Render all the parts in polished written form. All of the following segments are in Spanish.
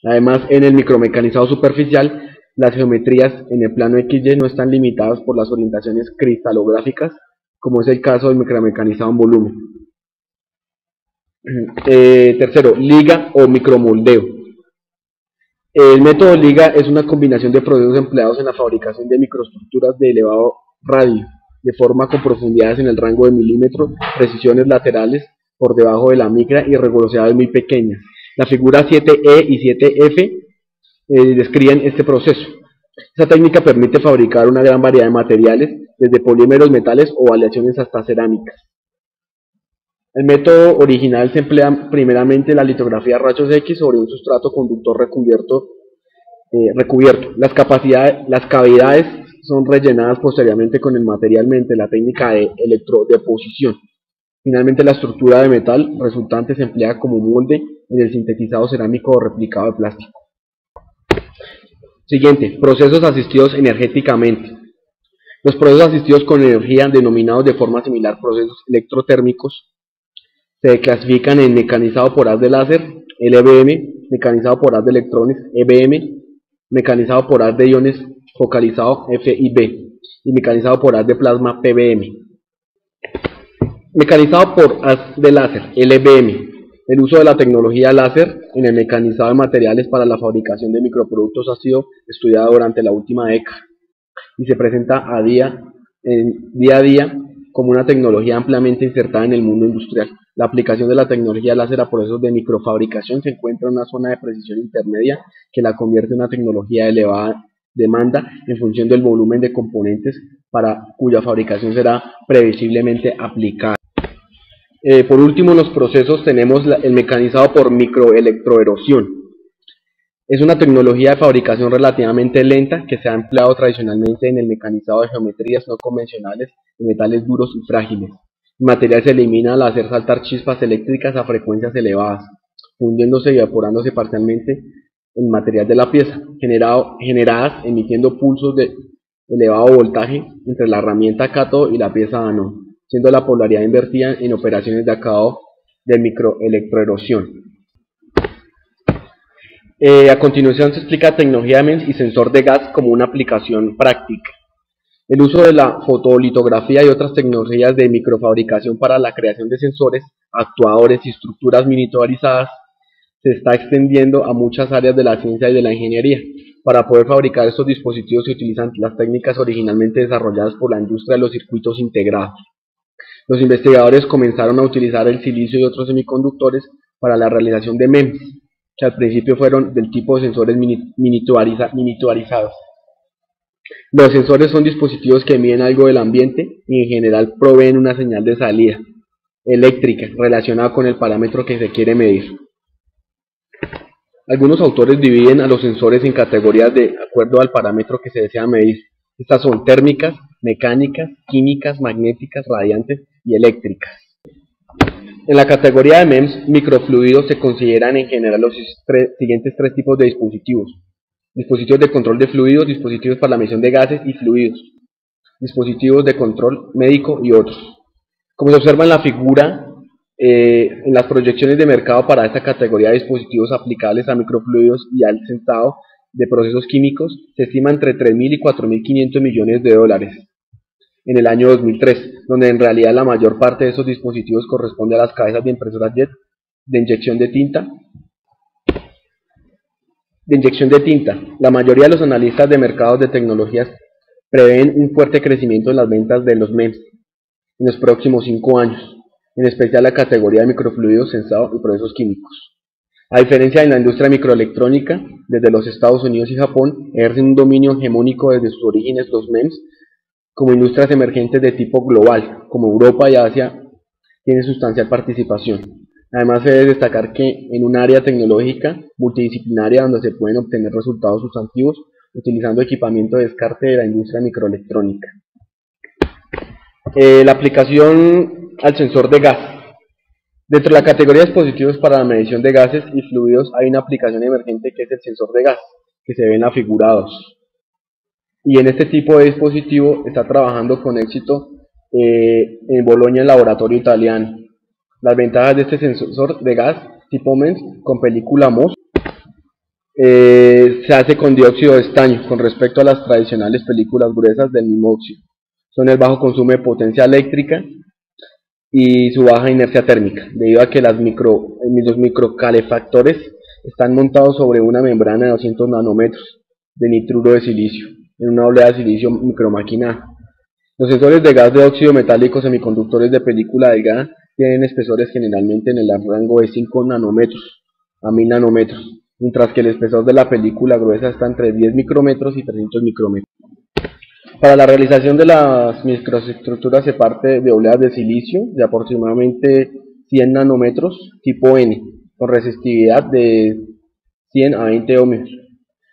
Además, en el micromecanizado superficial, las geometrías en el plano XY no están limitadas por las orientaciones cristalográficas, como es el caso del micromecanizado en volumen. Tercero, liga o micromoldeo. El método liga es una combinación de procesos empleados en la fabricación de microestructuras de elevado radio, de forma con profundidades en el rango de milímetros, precisiones laterales por debajo de la micra y rigurosidades muy pequeñas. La figura 7E y 7F describen este proceso. Esta técnica permite fabricar una gran variedad de materiales, desde polímeros, metales o aleaciones hasta cerámicas. El método original se emplea primeramente la litografía a rayos X sobre un sustrato conductor recubierto. Las cavidades son rellenadas posteriormente con el material mediante la técnica de electrodeposición. Finalmente, la estructura de metal resultante se emplea como molde en el sintetizado cerámico o replicado de plástico. Siguiente, procesos asistidos energéticamente. Los procesos asistidos con energía, denominados de forma similar procesos electrotérmicos, se clasifican en mecanizado por haz de láser, LBM, mecanizado por haz de electrones, EBM, mecanizado por haz de iones focalizado, FIB, y mecanizado por haz de plasma, PBM. Mecanizado por haz de láser, LBM. El uso de la tecnología láser en el mecanizado de materiales para la fabricación de microproductos ha sido estudiado durante la última década y se presenta día a día como una tecnología ampliamente insertada en el mundo industrial. La aplicación de la tecnología láser a procesos de microfabricación se encuentra en una zona de precisión intermedia que la convierte en una tecnología de elevada demanda en función del volumen de componentes para cuya fabricación será previsiblemente aplicada. Por último, en los procesos tenemos el mecanizado por microelectroerosión. Es una tecnología de fabricación relativamente lenta que se ha empleado tradicionalmente en el mecanizado de geometrías no convencionales de metales duros y frágiles. El material se elimina al hacer saltar chispas eléctricas a frecuencias elevadas, fundiéndose y evaporándose parcialmente el material de la pieza, generadas emitiendo pulsos de elevado voltaje entre la herramienta cátodo y la pieza ánodo, siendo la polaridad invertida en operaciones de acabado de microelectroerosión. A continuación se explica tecnología de MEMS y sensor de gas como una aplicación práctica. El uso de la fotolitografía y otras tecnologías de microfabricación para la creación de sensores, actuadores y estructuras miniaturizadas se está extendiendo a muchas áreas de la ciencia y de la ingeniería. Para poder fabricar estos dispositivos se utilizan las técnicas originalmente desarrolladas por la industria de los circuitos integrados. Los investigadores comenzaron a utilizar el silicio y otros semiconductores para la realización de MEMS, que al principio fueron del tipo de sensores miniaturizados. Los sensores son dispositivos que miden algo del ambiente y en general proveen una señal de salida eléctrica relacionada con el parámetro que se quiere medir. Algunos autores dividen a los sensores en categorías de acuerdo al parámetro que se desea medir. Estas son térmicas, mecánicas, químicas, magnéticas, radiantes y eléctricas. En la categoría de MEMS, microfluidos se consideran en general los siguientes tres tipos de dispositivos: dispositivos de control de fluidos, dispositivos para la medición de gases y fluidos, dispositivos de control médico y otros. Como se observa en la figura, en las proyecciones de mercado para esta categoría de dispositivos aplicables a microfluidos y al sensado de procesos químicos, se estima entre 3.000 y 4.500 millones de dólares en el año 2003, donde en realidad la mayor parte de esos dispositivos corresponde a las cabezas de impresoras jet de inyección de tinta. La mayoría de los analistas de mercados de tecnologías prevén un fuerte crecimiento en las ventas de los MEMS en los próximos 5 años, en especial la categoría de microfluidos, sensado y procesos químicos. A diferencia de la industria microelectrónica, desde los Estados Unidos y Japón ejercen un dominio hegemónico desde sus orígenes los MEMS, como industrias emergentes de tipo global, como Europa y Asia, tienen sustancial participación. Además se debe destacar que en un área tecnológica multidisciplinaria donde se pueden obtener resultados sustantivos utilizando equipamiento de descarte de la industria microelectrónica. La aplicación al sensor de gas. Dentro de la categoría de dispositivos para la medición de gases y fluidos hay una aplicación emergente que es el sensor de gas, que se ve en la figura 2. Y en este tipo de dispositivo está trabajando con éxito en Bolonia el laboratorio italiano. Las ventajas de este sensor de gas tipo MEMS con película MOS Se hace con dióxido de estaño con respecto a las tradicionales películas gruesas del mismo óxido. Son el bajo consumo de potencia eléctrica y su baja inercia térmica, debido a que los microcalefactores están montados sobre una membrana de 200 nanómetros de nitruro de silicio, en una oblea de silicio micromaquinada. Los sensores de gas de óxido metálico semiconductores de película delgada tienen espesores generalmente en el rango de 5 nanómetros a 1000 nanómetros, mientras que el espesor de la película gruesa está entre 10 micrómetros y 300 micrómetros. Para la realización de las microestructuras se parte de obleas de silicio de aproximadamente 100 nanómetros tipo N, con resistividad de 100 a 20 ohmios,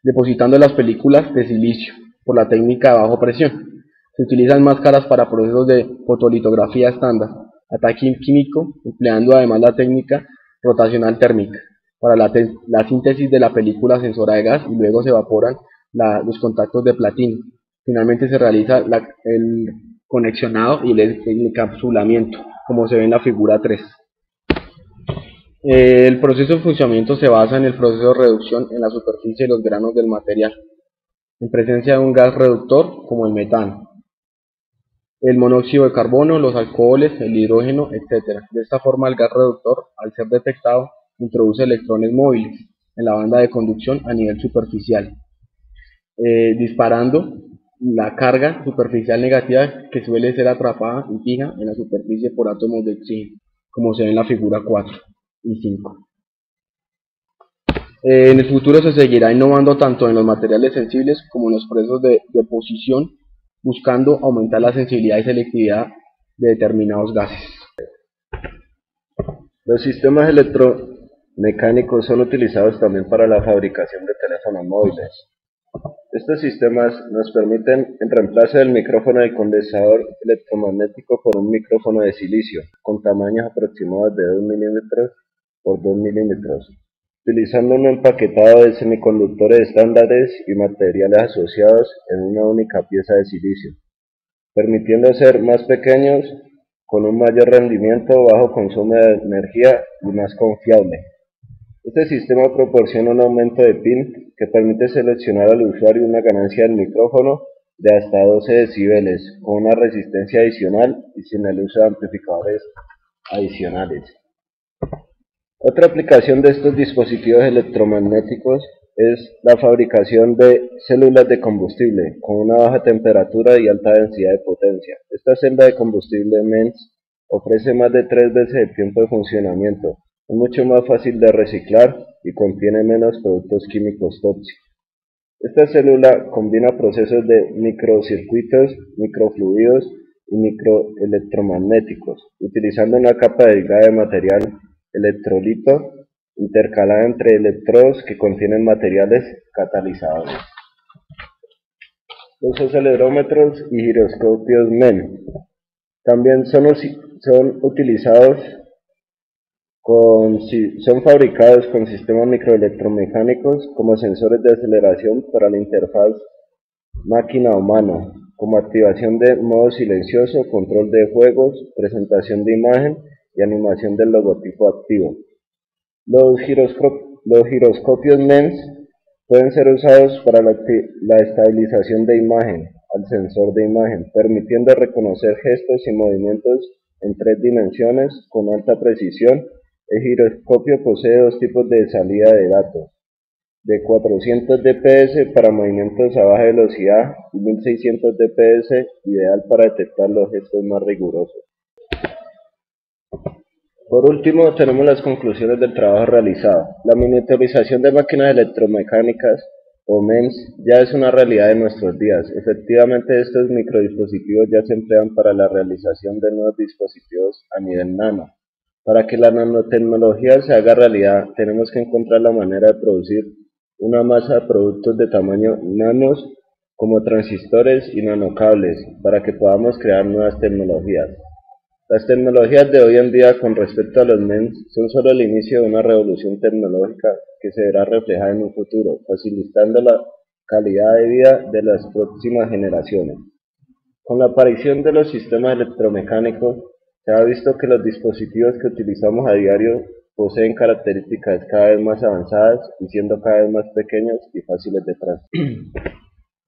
depositando las películas de silicio por la técnica de bajo presión. Se utilizan máscaras para procesos de fotolitografía estándar, ataque químico, empleando además la técnica rotacional térmica para la síntesis de la película sensora de gas, y luego se evaporan los contactos de platino. Finalmente se realiza el conexionado y el encapsulamiento, como se ve en la figura 3. El proceso de funcionamiento se basa en el proceso de reducción en la superficie de los granos del material, en presencia de un gas reductor como el metano, el monóxido de carbono, los alcoholes, el hidrógeno, etc. De esta forma el gas reductor, al ser detectado, introduce electrones móviles en la banda de conducción a nivel superficial, disparando la carga superficial negativa que suele ser atrapada y fija en la superficie por átomos de oxígeno, como se ve en la figura 4 y 5. En el futuro se seguirá innovando tanto en los materiales sensibles como en los procesos de deposición, buscando aumentar la sensibilidad y selectividad de determinados gases. Los sistemas electromecánicos son utilizados también para la fabricación de teléfonos móviles. Estos sistemas nos permiten el reemplazo del micrófono del condensador electromagnético por un micrófono de silicio, con tamaños aproximados de 2 milímetros por 2 milímetros, utilizando un empaquetado de semiconductores estándares y materiales asociados en una única pieza de silicio, permitiendo ser más pequeños, con un mayor rendimiento, bajo consumo de energía y más confiable. Este sistema proporciona un aumento de PIN que permite seleccionar al usuario una ganancia del micrófono de hasta 12 decibeles, con una resistencia adicional y sin el uso de amplificadores adicionales. Otra aplicación de estos dispositivos electromagnéticos es la fabricación de células de combustible con una baja temperatura y alta densidad de potencia. Esta celda de combustible MEMS ofrece más de 3 veces el tiempo de funcionamiento, es mucho más fácil de reciclar y contiene menos productos químicos tóxicos. Esta célula combina procesos de microcircuitos, microfluidos y microelectromagnéticos, utilizando una capa delgada de material electrolito intercalada entre electrodos que contienen materiales catalizadores. Los acelerómetros y giroscopios MEMS también son utilizados son fabricados con sistemas microelectromecánicos como sensores de aceleración para la interfaz máquina-humano, como activación de modo silencioso, control de juegos, presentación de imagen y animación del logotipo activo. Los giroscopios MEMS pueden ser usados para la estabilización de imagen al sensor de imagen, permitiendo reconocer gestos y movimientos en 3 dimensiones con alta precisión. El giroscopio posee 2 tipos de salida de datos, de 400 dps para movimientos a baja velocidad y 1600 dps, ideal para detectar los gestos más rigurosos. Por último, tenemos las conclusiones del trabajo realizado. La miniaturización de máquinas electromecánicas, o MEMS, ya es una realidad en nuestros días. Efectivamente, estos microdispositivos ya se emplean para la realización de nuevos dispositivos a nivel nano. Para que la nanotecnología se haga realidad, tenemos que encontrar la manera de producir una masa de productos de tamaño nanos, como transistores y nanocables, para que podamos crear nuevas tecnologías. Las tecnologías de hoy en día con respecto a los MEMS son solo el inicio de una revolución tecnológica que se verá reflejada en un futuro, facilitando la calidad de vida de las próximas generaciones. Con la aparición de los sistemas electromecánicos, se ha visto que los dispositivos que utilizamos a diario poseen características cada vez más avanzadas y siendo cada vez más pequeños y fáciles de transportar.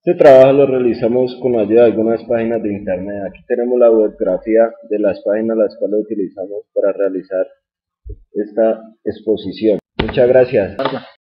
Este trabajo lo realizamos con la ayuda de algunas páginas de internet. Aquí tenemos la webgrafía de las páginas las cuales utilizamos para realizar esta exposición. Muchas gracias.